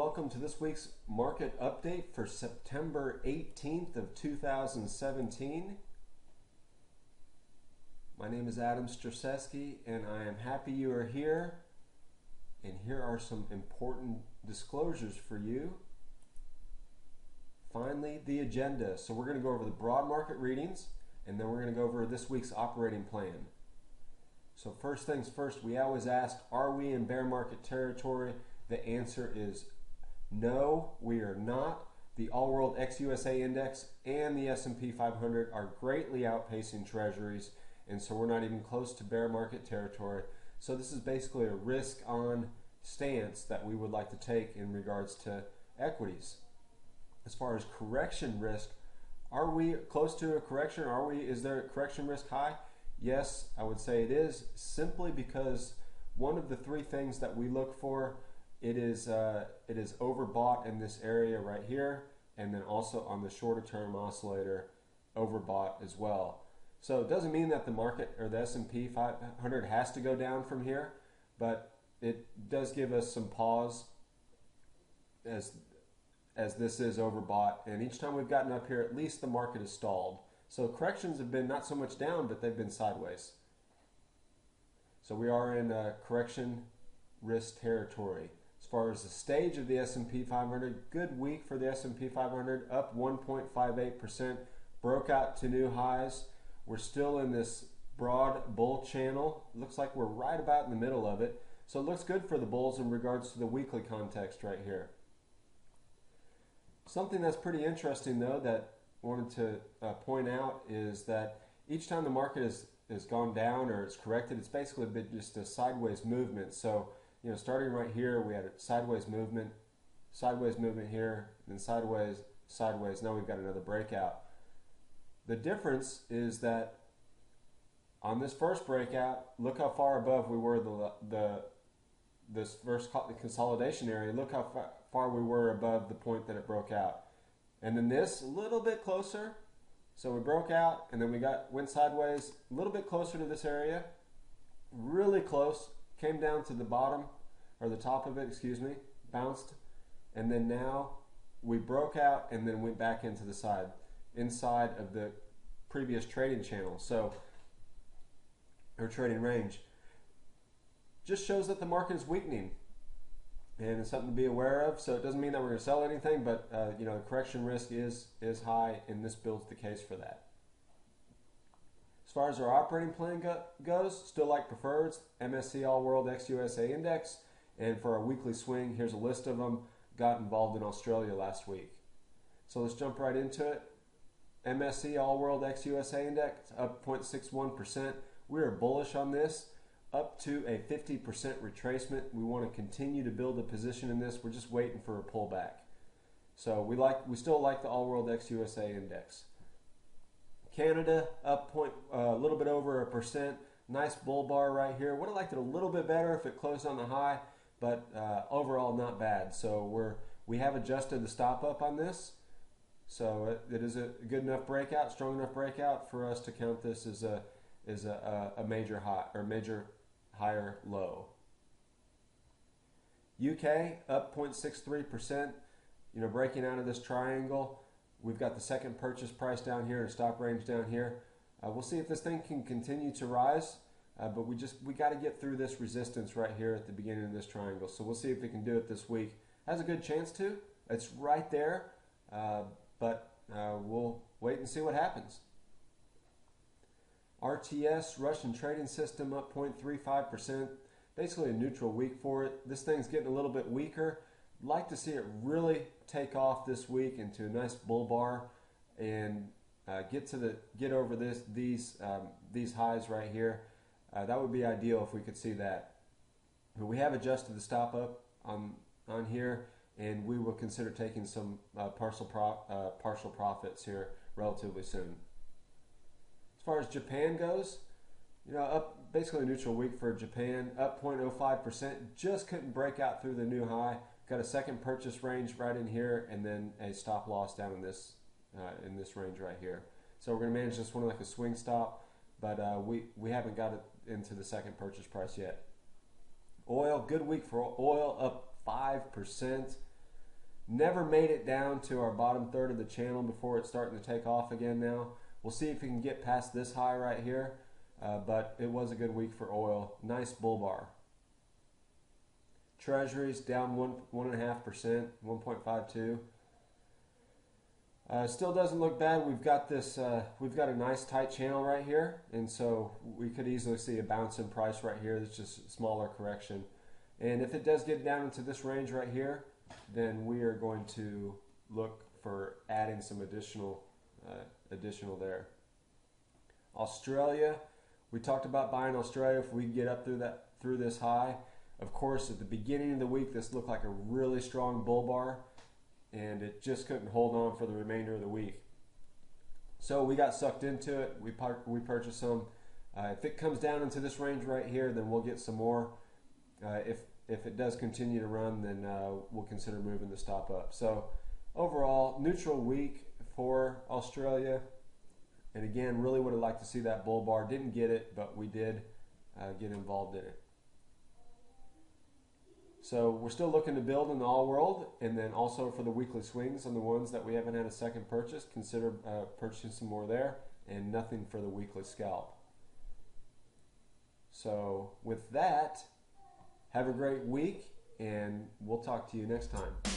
welcome to this week's market update for September 18th of 2017. My name is Adam Straseske and I am happy you are here. And here are some important disclosures for you. Finally, the agenda. So we're going to go over the broad market readings and then we're going to go over this week's operating plan. So first things first, we always ask, are we in bear market territory? The answer is no, we are not. The All-World ex-USA Index and the S&P 500 are greatly outpacing Treasuries, and so we're not even close to bear market territory. So this is basically a risk-on stance that we would like to take in regards to equities. As far as correction risk, are we close to a correction? Is there a correction risk high? Yes, I would say it is, simply because one of the three things that we look for, it is overbought in this area right here, and then also on the shorter term oscillator, overbought as well. So it doesn't mean that the market or the S&P 500 has to go down from here, but it does give us some pause as this is overbought, and each time we've gotten up here, at least the market is stalled. So corrections have been not so much down, but they've been sideways. So we are in correction risk territory. As far as the stage of the S&P 500, good week for the S&P 500, up 1.58%, broke out to new highs. We're still in this broad bull channel. Looks like we're right about in the middle of it. So it looks good for the bulls in regards to the weekly context right here. Something that's pretty interesting though that I wanted to point out is that each time the market has gone down or it's corrected, it's basically been just a sideways movement. So, you know, starting right here, we had a sideways movement here, then sideways, sideways. Now we've got another breakout. The difference is that on this first breakout, look how far above we were this first consolidation area. Look how far we were above the point that it broke out. And then this, a little bit closer. So we broke out and then we went sideways, a little bit closer to this area, really close, came down to the bottom, or the top of it, excuse me, bounced, and then now we broke out and then went back into the side, inside of the previous trading channel, so, or trading range. Just shows that the market is weakening, and it's something to be aware of. So it doesn't mean that we're going to sell anything, but you know, the correction risk is high, and this builds the case for that. As far as our operating plan goes, still like preferreds, MSCI All-World ex-USA Index, and for our weekly swing, here's a list of them. Got involved in Australia last week. So let's jump right into it. MSCI All-World ex-USA Index up 0.61%. We are bullish on this, up to a 50% retracement. We want to continue to build a position in this. We're just waiting for a pullback. So we still like the All-World ex-USA Index. Canada up a little bit over 1%. Nice bull bar right here. Would have liked it a little bit better if it closed on the high, but overall not bad. So we have adjusted the stop up on this. So it is a good enough breakout, strong enough breakout for us to count this as a major high or major higher low. UK up 0.63%. You know, breaking out of this triangle. We've got the second purchase price down here and stop range down here. We'll see if this thing can continue to rise, but we got to get through this resistance right here at the beginning of this triangle. So we'll see if we can do it this week. Has a good chance to. It's right there, but we'll wait and see what happens. RTS, Russian trading system, up 0.35%. Basically a neutral week for it. This thing's getting a little bit weaker. Like to see it really take off this week into a nice bull bar and get over these highs right here. That would be ideal if we could see that. But we have adjusted the stop up on here, and we will consider taking some partial profits here relatively soon. As far as Japan goes, you know, up basically a neutral week for Japan, up 0.05%. Just couldn't break out through the new high. Got a second purchase range right in here, and then a stop loss down in this range right here. So we're going to manage this one like a swing stop, but we haven't got it into the second purchase price yet. Oil, good week for oil, up 5%. Never made it down to our bottom third of the channel before it's starting to take off again now. We'll see if we can get past this high right here, but it was a good week for oil. Nice bull bar. Treasuries down 1.5%, 1.52. Still doesn't look bad. We've got this. We've got a nice tight channel right here, and so we could easily see a bounce in price right here. It's just a smaller correction, and if it does get down into this range right here, then we are going to look for adding some additional there. Australia, we talked about buying Australia if we get up through this high. Of course, at the beginning of the week, this looked like a really strong bull bar, and it just couldn't hold on for the remainder of the week. So we got sucked into it. We purchased some. If it comes down into this range right here, then we'll get some more. If it does continue to run, then we'll consider moving the stop up. So overall, neutral week for Australia. And again, really would have liked to see that bull bar. Didn't get it, but we did get involved in it. So we're still looking to build in the all world, and then also for the weekly swings on the ones that we haven't had a second purchase, consider purchasing some more there, and nothing for the weekly scalp. So with that, have a great week, and we'll talk to you next time.